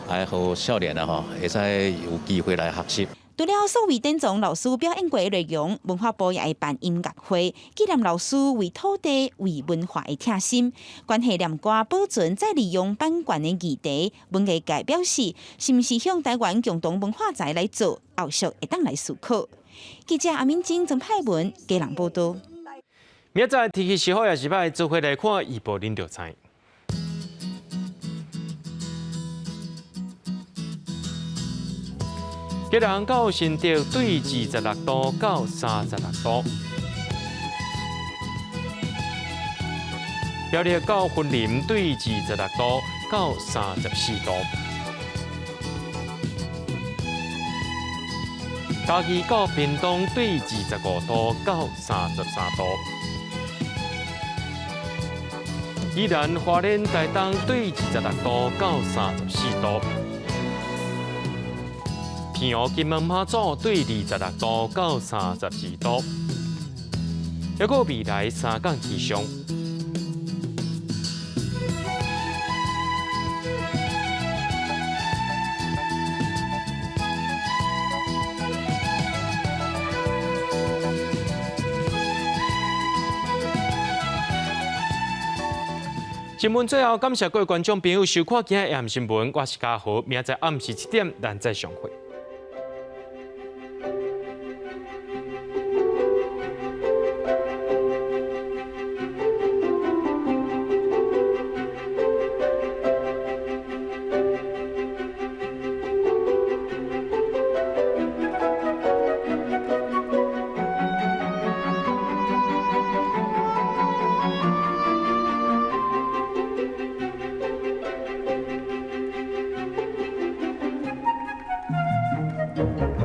还互少年吼会使有机会来学习。除了数位典藏老师表演过的内容，文化部也会办音乐会，纪念老师为土地、为文化的贴心。关系念歌保存再利用版权的议题，文艺界表示，是毋是向台湾共同文化财来做，后续会当来思考。记者阿敏晶曾派文家人报道。明仔天气时好也是歹，做伙来看预报恁就知。吉人到新竹对26度到36度，苗栗到云林对26度到34度，嘉义到屏东对25度到33度。宜兰花莲台东对26度到34度，平湖金门马祖对26度到32度，还有未来3天气象。新闻最后，感谢各位观众朋友收看今日AM新闻，我是嘉豪，明仔暗时7点咱再相会。Thank you.